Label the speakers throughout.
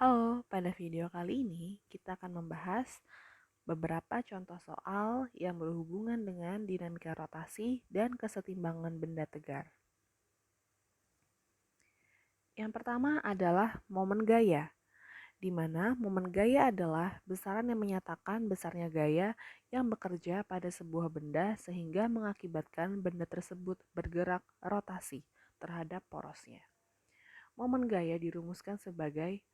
Speaker 1: Halo, pada video kali ini kita akan membahas beberapa contoh soal yang berhubungan dengan dinamika rotasi dan kesetimbangan benda tegar. Yang pertama adalah momen gaya, di mana momen gaya adalah besaran yang menyatakan besarnya gaya yang bekerja pada sebuah benda sehingga mengakibatkan benda tersebut bergerak rotasi terhadap porosnya. Momen gaya dirumuskan sebagai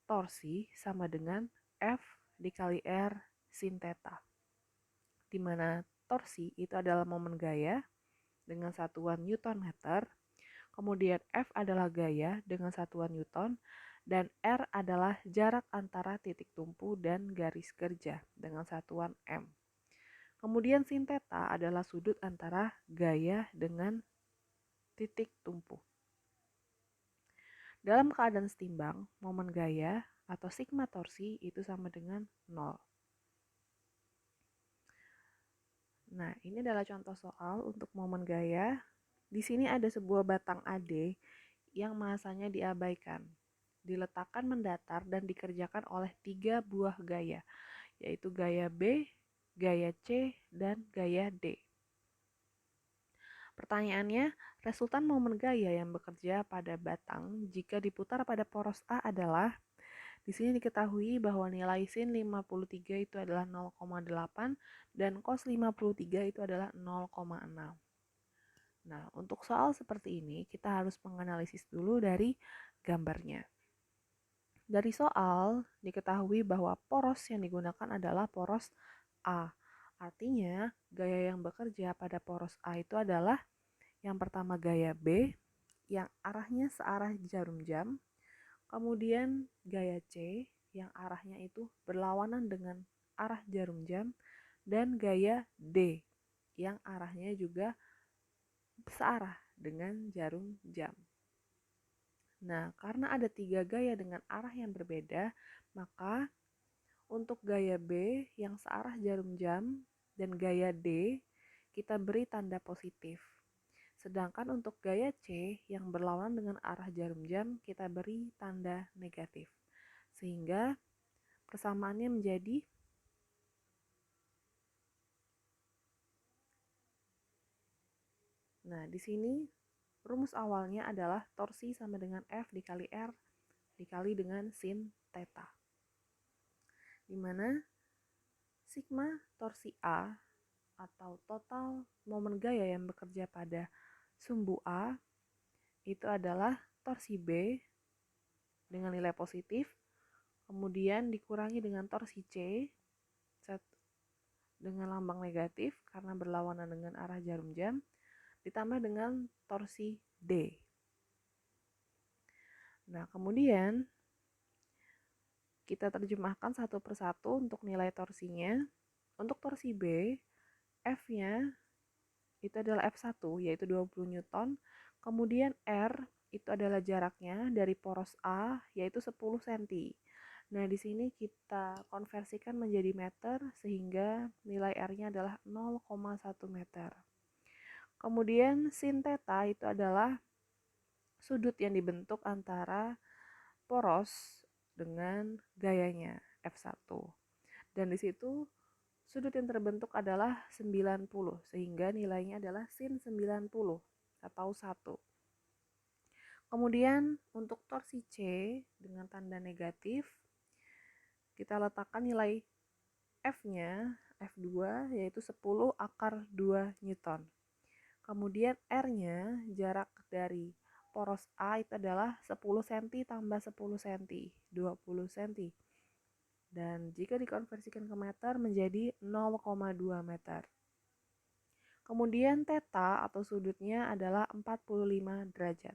Speaker 1: torsi sama dengan F dikali R sin theta, di mana torsi itu adalah momen gaya dengan satuan Newton meter, kemudian F adalah gaya dengan satuan Newton, dan R adalah jarak antara titik tumpu dan garis kerja dengan satuan M. Kemudian sin theta adalah sudut antara gaya dengan titik tumpu. Dalam keadaan setimbang, momen gaya atau sigma torsi itu sama dengan 0. Nah, ini adalah contoh soal untuk momen gaya. Di sini ada sebuah batang AD yang masanya diabaikan, diletakkan mendatar dan dikerjakan oleh 3 buah gaya, yaitu gaya B, gaya C, dan gaya D. Pertanyaannya, resultan momen gaya yang bekerja pada batang jika diputar pada poros A adalah, di sini diketahui bahwa nilai sin 53 itu adalah 0,8 dan cos 53 itu adalah 0,6. Nah, untuk soal seperti ini kita harus menganalisis dulu dari gambarnya. Dari soal diketahui bahwa poros yang digunakan adalah poros A. Artinya, gaya yang bekerja pada poros A itu adalah yang pertama gaya B yang arahnya searah jarum jam, kemudian gaya C yang arahnya itu berlawanan dengan arah jarum jam, dan gaya D yang arahnya juga searah dengan jarum jam. Nah, karena ada 3 gaya dengan arah yang berbeda, maka untuk gaya B yang searah jarum jam dan gaya D kita beri tanda positif. Sedangkan untuk gaya C yang berlawanan dengan arah jarum jam kita beri tanda negatif. Sehingga persamaannya menjadi Nah, di sini rumus awalnya adalah torsi sama dengan F dikali R dikali dengan sin theta. Di mana sigma torsi A atau total momen gaya yang bekerja pada sumbu A itu adalah torsi B dengan nilai positif, kemudian dikurangi dengan torsi C dengan lambang negatif karena berlawanan dengan arah jarum jam, ditambah dengan torsi D. Nah, kemudian kita terjemahkan satu persatu untuk nilai torsinya. Untuk torsi B, F-nya itu adalah F1 yaitu 20 Newton. Kemudian R itu adalah jaraknya dari poros A yaitu 10 cm. Nah, di sini kita konversikan menjadi meter sehingga nilai R-nya adalah 0,1 meter. Kemudian sin theta itu adalah sudut yang dibentuk antara poros dengan gayanya F1. Dan di situ sudut yang terbentuk adalah 90 sehingga nilainya adalah sin 90 atau 1. Kemudian untuk torsi C dengan tanda negatif kita letakkan nilai F-nya F2 yaitu 10 akar 2 Newton. Kemudian R-nya jarak dari poros A itu adalah 10 cm tambah 10 cm, 20 cm. Dan jika dikonversikan ke meter menjadi 0,2 meter. Kemudian theta atau sudutnya adalah 45 derajat.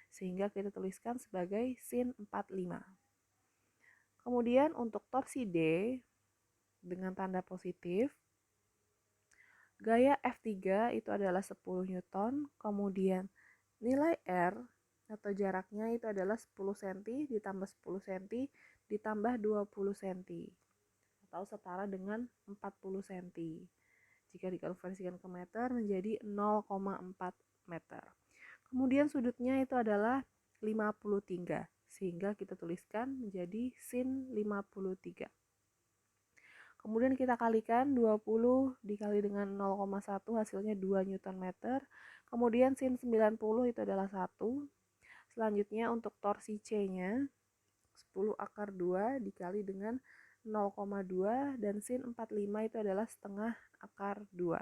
Speaker 1: Sehingga kita tuliskan sebagai sin 45. Kemudian untuk torsi D dengan tanda positif, gaya F3 itu adalah 10 Newton, kemudian nilai R atau jaraknya itu adalah 10 cm ditambah 10 cm ditambah 20 cm atau setara dengan 40 cm. Jika dikonversikan ke meter menjadi 0,4 meter. Kemudian sudutnya itu adalah 53 sehingga kita tuliskan menjadi sin 53. Kemudian kita kalikan 20 dikali dengan 0,1 hasilnya 2 Nm. Kemudian sin 90 itu adalah 1. Selanjutnya untuk torsi C-nya 10 akar 2 dikali dengan 0,2 dan sin 45 itu adalah setengah akar 2.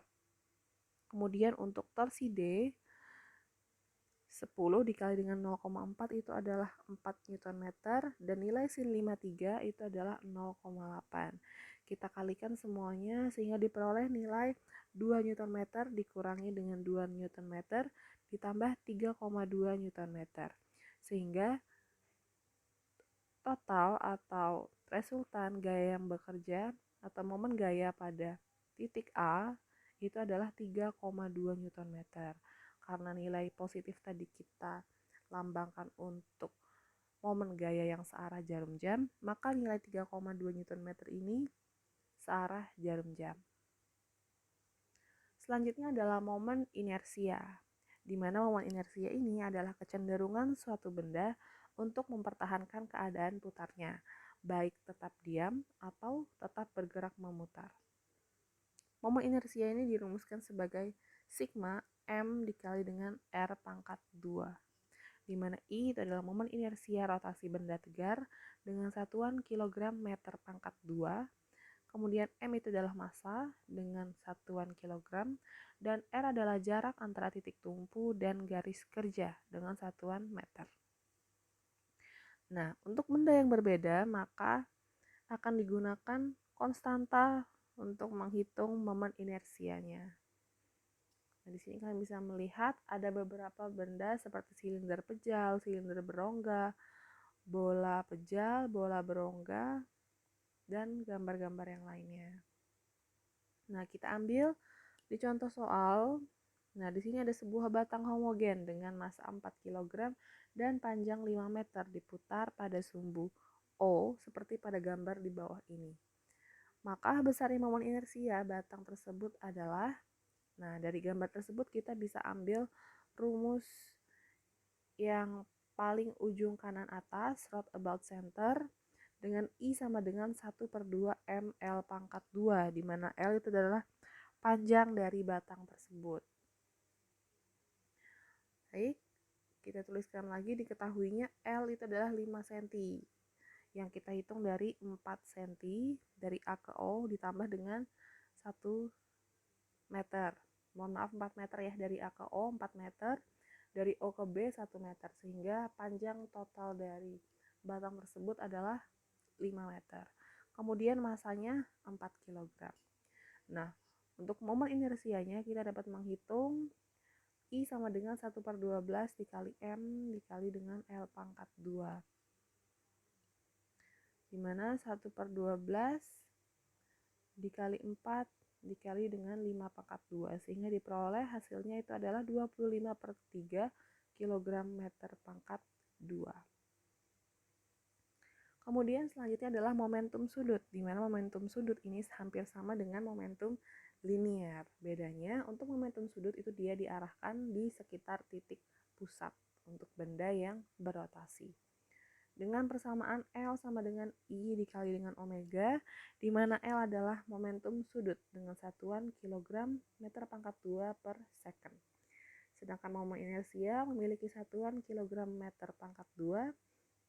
Speaker 1: Kemudian untuk torsi D 10 dikali dengan 0,4 itu adalah 4 Nm dan nilai sin 53 itu adalah 0,8. Kita kalikan semuanya sehingga diperoleh nilai 2 Nm dikurangi dengan 2 Nm ditambah 3,2 Nm. Sehingga total atau resultan gaya yang bekerja atau momen gaya pada titik A itu adalah 3,2 Nm. Karena nilai positif tadi kita lambangkan untuk momen gaya yang searah jarum jam, maka nilai 3,2 Nm ini searah jarum jam. Selanjutnya adalah momen inersia, di mana momen inersia ini adalah kecenderungan suatu benda untuk mempertahankan keadaan putarnya, baik tetap diam atau tetap bergerak memutar. Momen inersia ini dirumuskan sebagai sigma M dikali dengan R pangkat 2, di mana I itu adalah momen inersia rotasi benda tegar dengan satuan kilogram meter pangkat 2, kemudian M itu adalah massa dengan satuan kilogram, dan R adalah jarak antara titik tumpu dan garis kerja dengan satuan meter. Nah, untuk benda yang berbeda maka akan digunakan konstanta untuk menghitung momen inersianya. Nah, di sini kalian bisa melihat ada beberapa benda seperti silinder pejal, silinder berongga, bola pejal, bola berongga, dan gambar-gambar yang lainnya. Nah, kita ambil di contoh soal. Nah, di sini ada sebuah batang homogen dengan massa 4 kg dan panjang 5 meter diputar pada sumbu O seperti pada gambar di bawah ini. Maka besarnya momen inersia batang tersebut adalah, nah dari gambar tersebut kita bisa ambil rumus yang paling ujung kanan atas, round about center, dengan I sama dengan 1/2 ml pangkat 2, di mana L itu adalah panjang dari batang tersebut. Baik, kita tuliskan lagi, diketahuinya L itu adalah 5 cm. Yang kita hitung dari 4 cm dari A ke O ditambah dengan 1 meter. Mohon maaf 4 meter ya, dari A ke O 4 meter, dari O ke B 1 meter, sehingga panjang total dari batang tersebut /5 meter. Kemudian massanya 4 kg. Nah, untuk momen inersianya kita dapat menghitung I sama dengan 1/12 dikali M dikali dengan L pangkat 2. Dimana 1/12 dikali 4 dikali dengan 5 pangkat 2, sehingga diperoleh hasilnya itu adalah 25/3 kg meter pangkat 2. Kemudian selanjutnya adalah momentum sudut, di mana momentum sudut ini hampir sama dengan momentum linear. Bedanya untuk momentum sudut itu dia diarahkan di sekitar titik pusat untuk benda yang berotasi. Dengan persamaan L sama dengan I dikali dengan omega, di mana L adalah momentum sudut dengan satuan kilogram meter pangkat 2 per second. Sedangkan momen inersia memiliki satuan kilogram meter pangkat 2,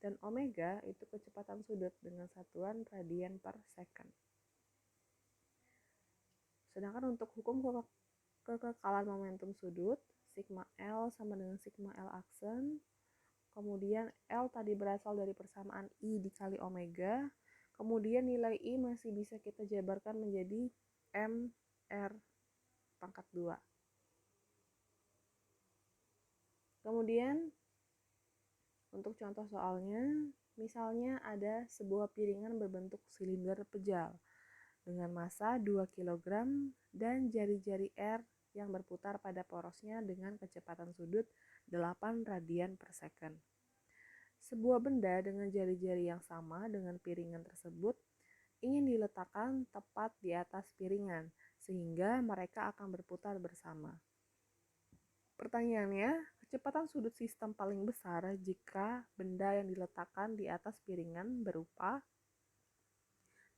Speaker 1: dan omega itu kecepatan sudut dengan satuan radian per second. Sedangkan untuk hukum kekekalan momentum sudut, sigma L sama dengan sigma L aksen, kemudian L tadi berasal dari persamaan I dikali omega, kemudian nilai I masih bisa kita jabarkan menjadi M R pangkat 2. Kemudian untuk contoh soalnya, misalnya ada sebuah piringan berbentuk silinder pejal dengan massa 2 kg dan jari-jari R yang berputar pada porosnya dengan kecepatan sudut 8 radian per second. Sebuah benda dengan jari-jari yang sama dengan piringan tersebut ingin diletakkan tepat di atas piringan, sehingga mereka akan berputar bersama. Pertanyaannya, kecepatan sudut sistem paling besar jika benda yang diletakkan di atas piringan berupa.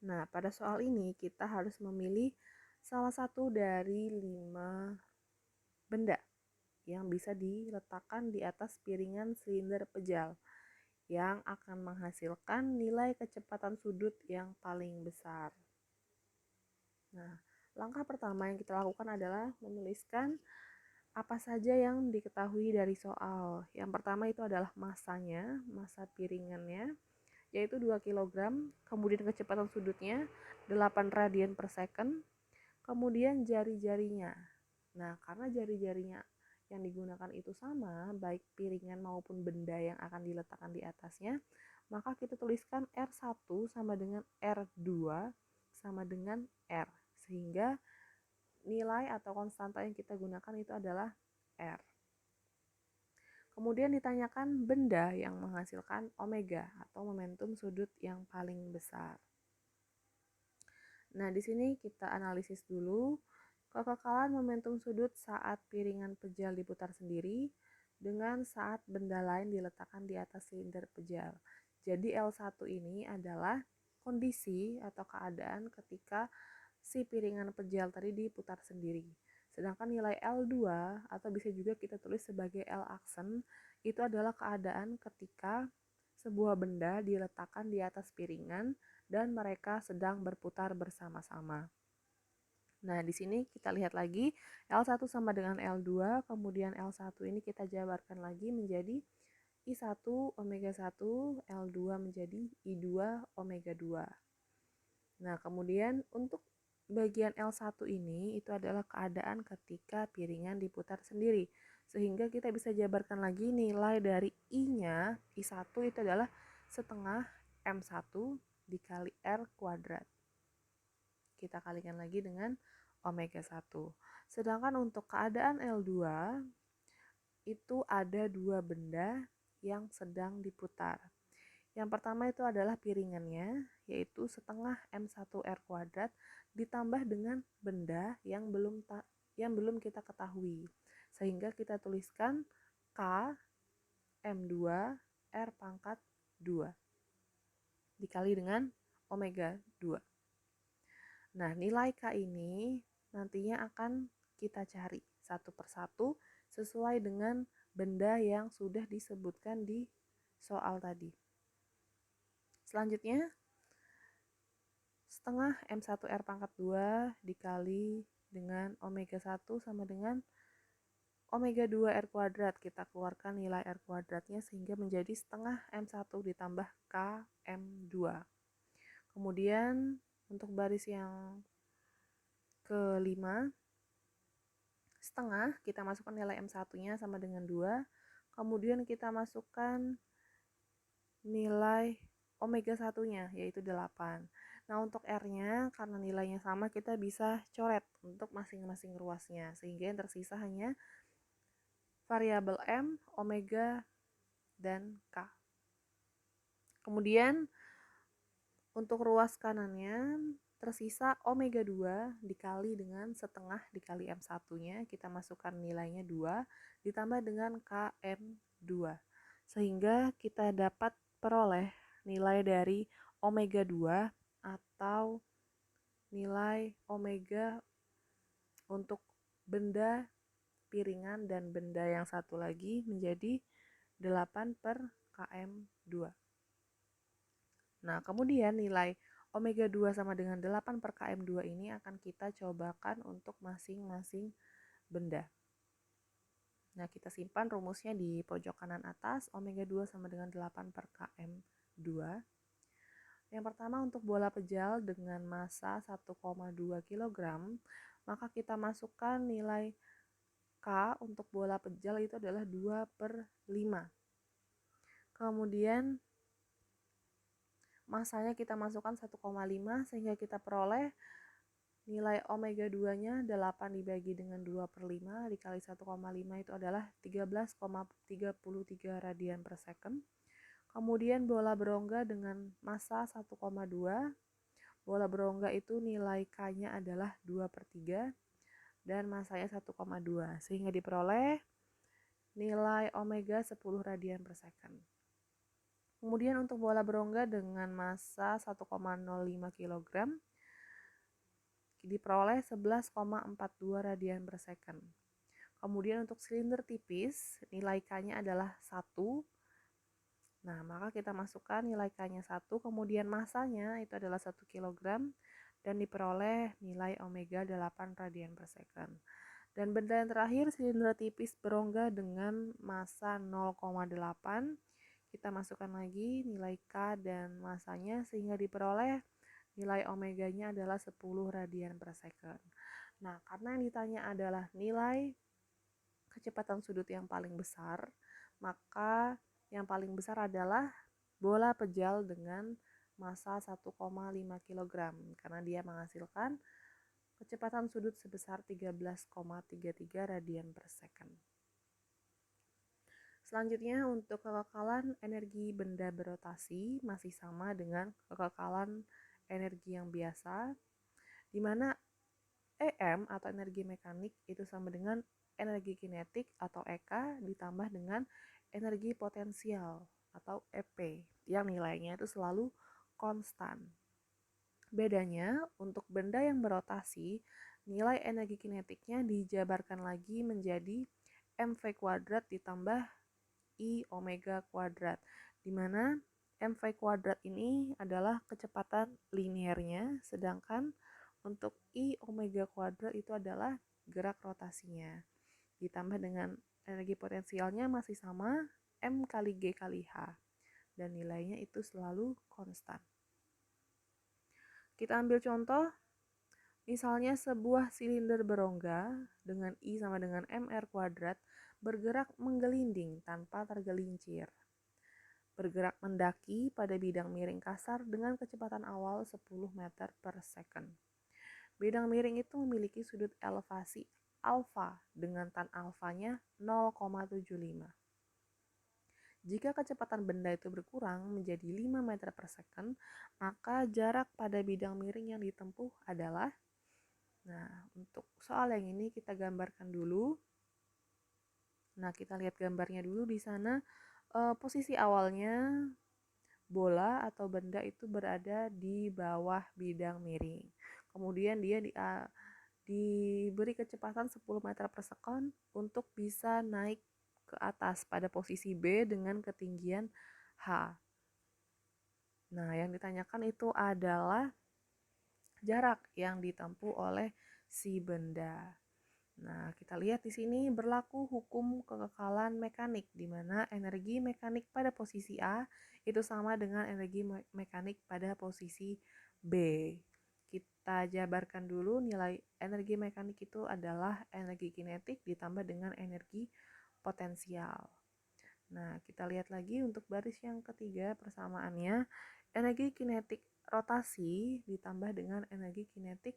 Speaker 1: Nah, pada soal ini kita harus memilih salah satu dari 5 benda yang bisa diletakkan di atas piringan silinder pejal yang akan menghasilkan nilai kecepatan sudut yang paling besar. Nah, langkah pertama yang kita lakukan adalah menuliskan apa saja yang diketahui dari soal. Yang pertama itu adalah masanya, massa piringannya, yaitu 2 kg, kemudian kecepatan sudutnya 8 radian per second, kemudian jari-jarinya. Nah, karena jari-jarinya yang digunakan itu sama, baik piringan maupun benda yang akan diletakkan di atasnya, maka kita tuliskan R1 sama dengan R2 sama dengan R, sehingga nilai atau konstanta yang kita gunakan itu adalah R. Kemudian ditanyakan benda yang menghasilkan omega atau momentum sudut yang paling besar. Nah, di sini kita analisis dulu kekekalan momentum sudut saat piringan pejal diputar sendiri dengan saat benda lain diletakkan di atas silinder pejal. Jadi L1 ini adalah kondisi atau keadaan ketika si piringan pejal tadi diputar sendiri. Sedangkan nilai L2 atau bisa juga kita tulis sebagai L aksen itu adalah keadaan ketika sebuah benda diletakkan di atas piringan dan mereka sedang berputar bersama-sama. Nah, di sini kita lihat lagi L1 sama dengan L2, kemudian L1 ini kita jabarkan lagi menjadi I1 omega 1, L2 menjadi I2 omega 2. Nah, kemudian untuk bagian L1 ini itu adalah keadaan ketika piringan diputar sendiri. Sehingga kita bisa jabarkan lagi nilai dari I-nya, I1 itu adalah setengah M1 dikali R kuadrat. Kita kalikan lagi dengan omega 1. Sedangkan untuk keadaan L2 itu ada 2 benda yang sedang diputar. Yang pertama itu adalah piringannya, yaitu setengah M1R kuadrat ditambah dengan benda yang belum kita ketahui. Sehingga kita tuliskan K M2 R pangkat 2 dikali dengan omega 2. Nah, nilai K ini nantinya akan kita cari satu persatu sesuai dengan benda yang sudah disebutkan di soal tadi. Selanjutnya, setengah M1R pangkat 2 dikali dengan omega 1 sama dengan omega 2R kuadrat. Kita keluarkan nilai R kuadratnya sehingga menjadi setengah M1 ditambah K M2. Kemudian untuk baris yang kelima, setengah kita masukkan nilai M1-nya sama dengan 2. Kemudian kita masukkan nilai omega 1-nya yaitu 8. Nah, untuk R-nya karena nilainya sama kita bisa coret untuk masing-masing ruasnya sehingga yang tersisa hanya variabel M, omega, dan K. Kemudian untuk ruas kanannya tersisa omega 2 dikali dengan setengah dikali M1-nya, kita masukkan nilainya 2 ditambah dengan KM2. Sehingga kita dapat peroleh nilai dari omega 2 atau nilai omega untuk benda piringan dan benda yang satu lagi menjadi 8 per KM2. Nah, kemudian nilai omega 2 sama dengan 8 per KM2 ini akan kita cobakan untuk masing-masing benda. Nah, kita simpan rumusnya di pojok kanan atas, omega 2 sama dengan 8 per KM2. Yang pertama untuk bola pejal dengan massa 1,2 kg, maka kita masukkan nilai K untuk bola pejal itu adalah 2 per 5. Kemudian masanya kita masukkan 1,5 sehingga kita peroleh nilai omega 2-nya 8 dibagi dengan 2 per 5 dikali 1,5 itu adalah 13,33 radian per second. Kemudian bola berongga dengan massa 1,2. Bola berongga itu nilai K-nya adalah 2 per 3 dan masanya 1,2 sehingga diperoleh nilai omega 10 radian per second. Kemudian untuk bola berongga dengan massa 1,05 kg diperoleh 11,42 radian per second. Kemudian untuk silinder tipis, nilai K-nya adalah 1. Nah, maka kita masukkan nilai K-nya 1, kemudian massanya itu adalah 1 kg dan diperoleh nilai omega 8 radian per second. Dan benda yang terakhir, silinder tipis berongga dengan massa 0,8. Kita masukkan lagi nilai K dan massanya sehingga diperoleh nilai omeganya adalah 10 radian per second. Nah, karena yang ditanya adalah nilai kecepatan sudut yang paling besar, maka yang paling besar adalah bola pejal dengan massa 1,5 kg karena dia menghasilkan kecepatan sudut sebesar 13,33 radian per second. Selanjutnya untuk kekekalan energi benda berotasi masih sama dengan kekekalan energi yang biasa, di mana EM atau energi mekanik itu sama dengan energi kinetik atau EK ditambah dengan energi potensial atau EP yang nilainya itu selalu konstan. Bedanya untuk benda yang berotasi, nilai energi kinetiknya dijabarkan lagi menjadi mv kuadrat ditambah I omega kuadrat, di mana mv kuadrat ini adalah kecepatan linearnya, sedangkan untuk I omega kuadrat itu adalah gerak rotasinya. Ditambah dengan energi potensialnya masih sama, M kali G kali H, dan nilainya itu selalu konstan. Kita ambil contoh, misalnya sebuah silinder berongga dengan I sama dengan mr kuadrat bergerak menggelinding tanpa tergelincir. Bergerak mendaki pada bidang miring kasar dengan kecepatan awal 10 meter per second. Bidang miring itu memiliki sudut elevasi alfa dengan tan alfanya 0,75. Jika kecepatan benda itu berkurang menjadi 5 meter per second, maka jarak pada bidang miring yang ditempuh adalah, nah untuk soal yang ini kita gambarkan dulu. Nah, kita lihat gambarnya dulu di sana. Posisi awalnya bola atau benda itu berada di bawah bidang miring. Kemudian dia diberi kecepatan 10 meter per second untuk bisa naik ke atas pada posisi B dengan ketinggian H. Nah, yang ditanyakan itu adalah jarak yang ditempuh oleh si benda. Nah, kita lihat di sini berlaku hukum kekekalan mekanik, di mana energi mekanik pada posisi A itu sama dengan energi mekanik pada posisi B. Kita jabarkan dulu nilai energi mekanik itu adalah energi kinetik ditambah dengan energi potensial. Nah, kita lihat lagi untuk baris yang ketiga persamaannya, energi kinetik rotasi ditambah dengan energi kinetik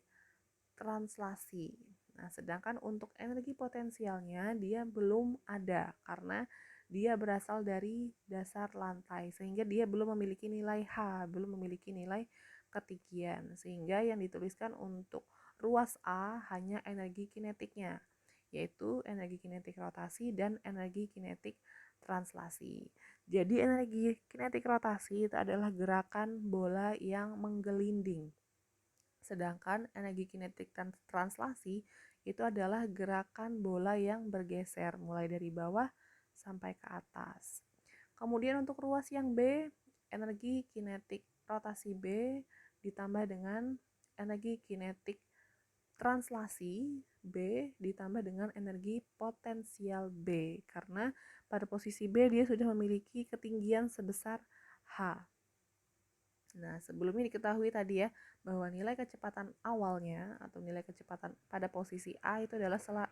Speaker 1: translasi. Nah, sedangkan untuk energi potensialnya dia belum ada karena dia berasal dari dasar lantai sehingga dia belum memiliki nilai H, belum memiliki nilai ketinggian. Sehingga yang dituliskan untuk ruas A hanya energi kinetiknya, yaitu energi kinetik rotasi dan energi kinetik translasi. Jadi energi kinetik rotasi itu adalah gerakan bola yang menggelinding. Sedangkan energi kinetik translasi itu adalah gerakan bola yang bergeser mulai dari bawah sampai ke atas. Kemudian untuk ruas yang B, energi kinetik rotasi B ditambah dengan energi kinetik translasi B ditambah dengan energi potensial B, karena pada posisi B dia sudah memiliki ketinggian sebesar H. Nah, sebelumnya diketahui tadi ya bahwa nilai kecepatan awalnya atau nilai kecepatan pada posisi A itu adalah 10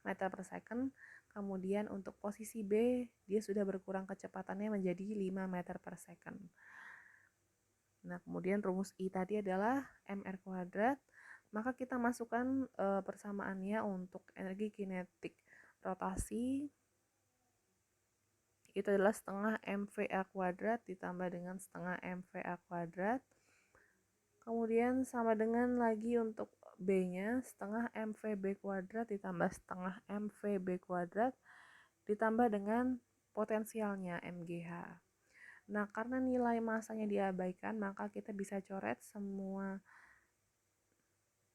Speaker 1: meter per second. Kemudian untuk posisi B dia sudah berkurang kecepatannya menjadi 5 meter per second. Nah, kemudian rumus I tadi adalah mr kuadrat. Maka kita masukkan persamaannya untuk energi kinetik rotasi itu adalah setengah mva kuadrat ditambah dengan setengah mva kuadrat. Kemudian sama dengan lagi untuk B nya setengah mvb kuadrat ditambah setengah mvb kuadrat ditambah dengan potensialnya MGH. Nah, karena nilai masanya diabaikan, maka kita bisa coret semua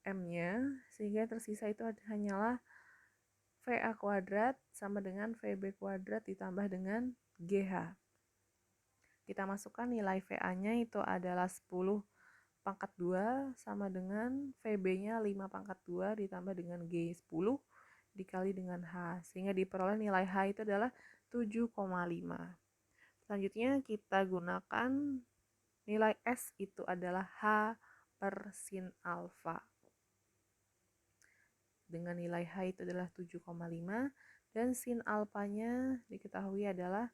Speaker 1: M-nya, sehingga tersisa itu hanyalah VA kuadrat sama dengan VB kuadrat ditambah dengan GH. Kita masukkan nilai VA-nya itu adalah 10 pangkat 2 sama dengan VB-nya 5 pangkat 2 ditambah dengan G10 dikali dengan H, sehingga diperoleh nilai H itu adalah 7,5. Selanjutnya kita gunakan nilai S itu adalah H per sin alfa. Dengan nilai H itu adalah 7,5 dan sin alfanya diketahui adalah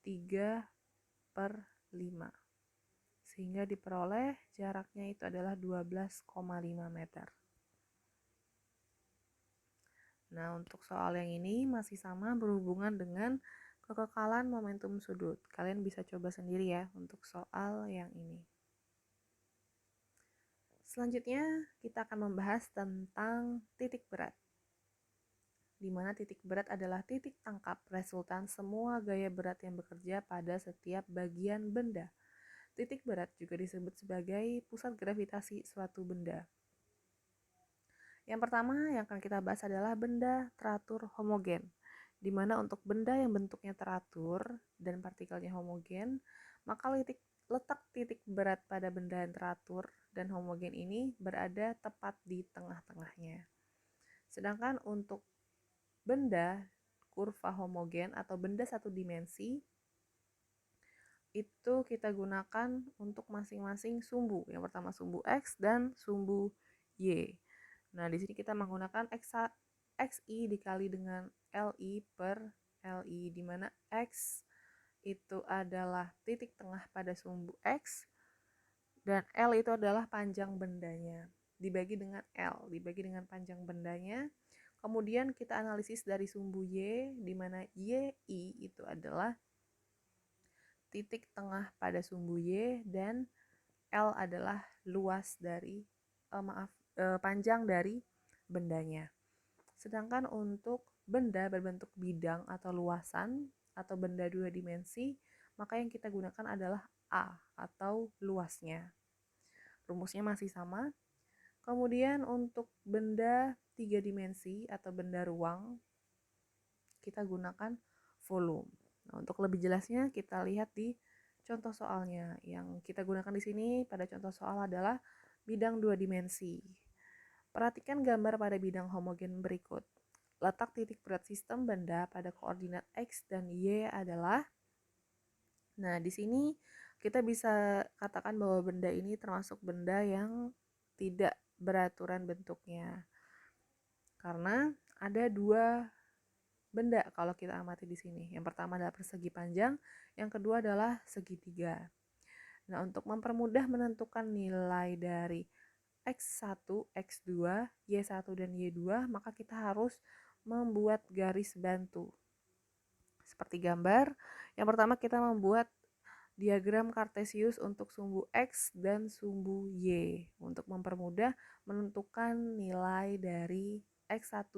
Speaker 1: 3 per 5. Sehingga diperoleh jaraknya itu adalah 12,5 meter. Nah, untuk soal yang ini masih sama berhubungan dengan kekekalan momentum sudut. Kalian bisa coba sendiri ya untuk soal yang ini. Selanjutnya kita akan membahas tentang titik berat, di mana titik berat adalah titik tangkap resultan semua gaya berat yang bekerja pada setiap bagian benda. Titik berat juga disebut sebagai pusat gravitasi suatu benda. Yang pertama yang akan kita bahas adalah benda teratur homogen, di mana untuk benda yang bentuknya teratur dan partikelnya homogen, maka letak titik berat pada benda yang teratur dan homogen ini berada tepat di tengah-tengahnya. Sedangkan untuk benda kurva homogen atau benda satu dimensi, itu kita gunakan untuk masing-masing sumbu. Yang pertama sumbu X dan sumbu Y. Nah, di sini kita menggunakan XI dikali dengan LI per LI, di mana X itu adalah titik tengah pada sumbu X dan L itu adalah panjang bendanya. Dibagi dengan L, dibagi dengan panjang bendanya. Kemudian kita analisis dari sumbu Y, di mana YI itu adalah titik tengah pada sumbu Y dan L adalah luas dari panjang dari bendanya. Sedangkan untuk benda berbentuk bidang atau luasan atau benda dua dimensi, maka yang kita gunakan adalah A atau luasnya. Rumusnya masih sama. Kemudian untuk benda tiga dimensi atau benda ruang, kita gunakan volume. Nah, untuk lebih jelasnya kita lihat di contoh soalnya. Yang kita gunakan di sini pada contoh soal adalah bidang dua dimensi. Perhatikan gambar pada bidang homogen berikut. Letak titik berat sistem benda pada koordinat X dan Y adalah, nah di sini kita bisa katakan bahwa benda ini termasuk benda yang tidak beraturan bentuknya. Karena ada dua benda kalau kita amati di sini. Yang pertama adalah persegi panjang, yang kedua adalah segitiga. Nah, untuk mempermudah menentukan nilai dari X1, X2, Y1 dan Y2, maka kita harus membuat garis bantu. Seperti gambar, yang pertama kita membuat diagram Kartesius untuk sumbu X dan sumbu Y untuk mempermudah menentukan nilai dari X1,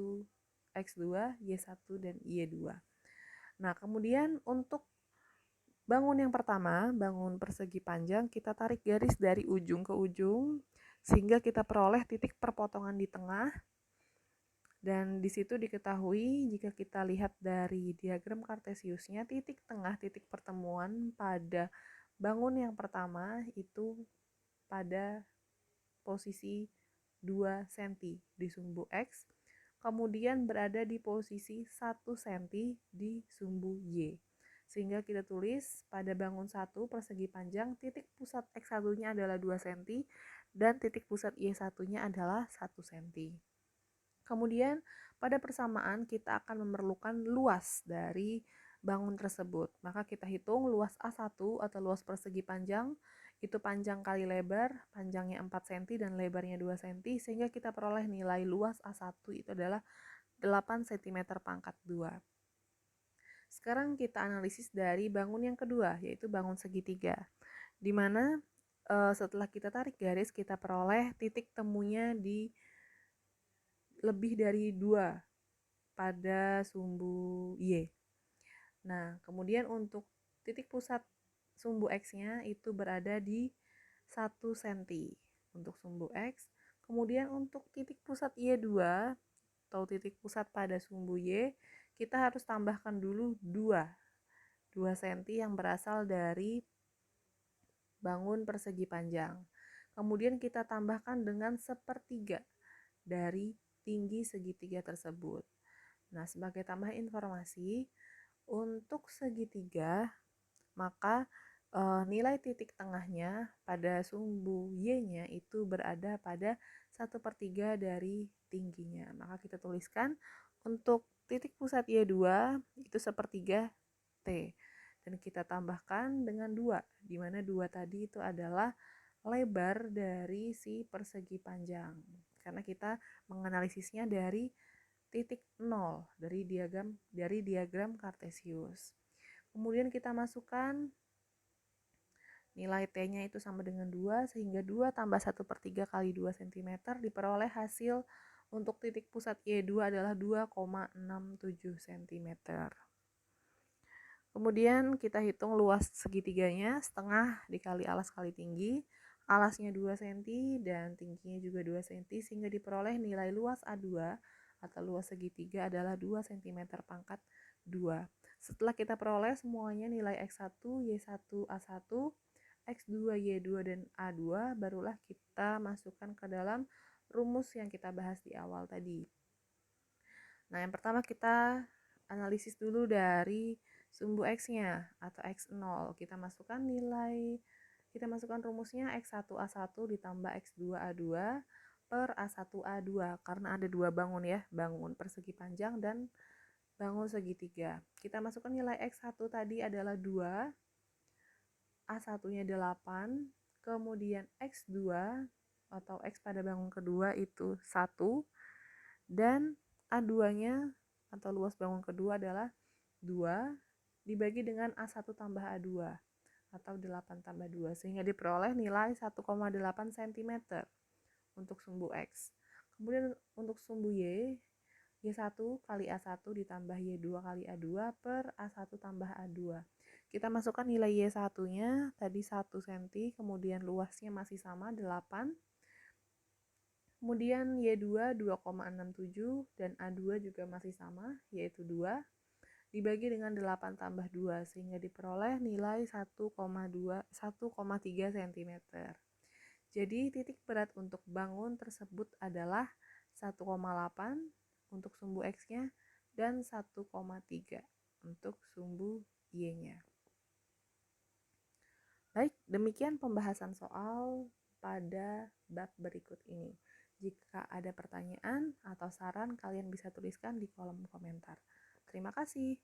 Speaker 1: X2, Y1 dan Y2. Nah, kemudian untuk bangun yang pertama, bangun persegi panjang, kita tarik garis dari ujung ke ujung sehingga kita peroleh titik perpotongan di tengah. Dan di situ diketahui jika kita lihat dari diagram Kartesiusnya, titik tengah, titik pertemuan pada bangun yang pertama itu pada posisi 2 cm di sumbu X, kemudian berada di posisi 1 cm di sumbu Y. Sehingga kita tulis pada bangun 1 persegi panjang, titik pusat X1-nya adalah 2 cm dan titik pusat Y1-nya adalah 1 cm. Kemudian pada persamaan kita akan memerlukan luas dari bangun tersebut. Maka kita hitung luas A1 atau luas persegi panjang, itu panjang kali lebar, panjangnya 4 cm dan lebarnya 2 cm, sehingga kita peroleh nilai luas A1 itu adalah 8 cm pangkat 2. Sekarang kita analisis dari bangun yang kedua, yaitu bangun segitiga, di mana setelah kita tarik garis, kita peroleh titik temunya di lebih dari 2 pada sumbu Y. Nah, kemudian untuk titik pusat sumbu X-nya itu berada di 1 cm untuk sumbu X. Kemudian untuk titik pusat Y2 atau titik pusat pada sumbu Y, kita harus tambahkan dulu 2 cm yang berasal dari bangun persegi panjang. Kemudian kita tambahkan dengan sepertiga dari tinggi segitiga tersebut. Nah, sebagai tambahan informasi, untuk segitiga, maka nilai titik tengahnya pada sumbu Y-nya itu berada pada 1/3 dari tingginya. Maka kita tuliskan untuk titik pusat Y2 itu 1/3 T. Dan kita tambahkan dengan 2, di mana 2 tadi itu adalah lebar dari si persegi panjang. Karena kita menganalisisnya dari titik 0 dari diagram Kartesius. Kemudian kita masukkan nilai T-nya itu sama dengan 2, sehingga 2 tambah 1/3 kali 2 cm diperoleh hasil untuk titik pusat Y2 adalah 2,67 cm. Kemudian kita hitung luas segitiganya, setengah dikali alas kali tinggi. Alasnya 2 cm dan tingginya juga 2 cm, sehingga diperoleh nilai luas A2 atau luas segitiga adalah 2 cm pangkat 2. Setelah kita peroleh semuanya nilai X1, Y1, A1, X2, Y2, dan A2, barulah kita masukkan ke dalam rumus yang kita bahas di awal tadi. Nah, yang pertama kita analisis dulu dari sumbu X-nya atau X0. Kita masukkan rumusnya X1A1 ditambah X2A2 per A1A2 karena ada 2 bangun ya, bangun persegi panjang dan bangun segitiga. Kita masukkan nilai X1 tadi adalah 2, A1-nya 8, kemudian X2 atau X pada bangun kedua itu 1, dan A2-nya atau luas bangun kedua adalah 2 dibagi dengan A1 tambah A2 atau 8 tambah 2, sehingga diperoleh nilai 1,8 cm untuk sumbu X. Kemudian untuk sumbu Y, Y1 kali A1 ditambah Y2 kali A2 per A1 tambah A2. Kita masukkan nilai Y1-nya tadi 1 cm, kemudian luasnya masih sama 8. Kemudian Y2 2,67 dan A2 juga masih sama, yaitu 2, dibagi dengan 8 tambah 2, sehingga diperoleh nilai 1,3 cm. Jadi titik berat untuk bangun tersebut adalah 1,8 untuk sumbu X-nya dan 1,3 untuk sumbu Y-nya. Baik, demikian pembahasan soal pada bab berikut ini. Jika ada pertanyaan atau saran, kalian bisa tuliskan di kolom komentar. Terima kasih.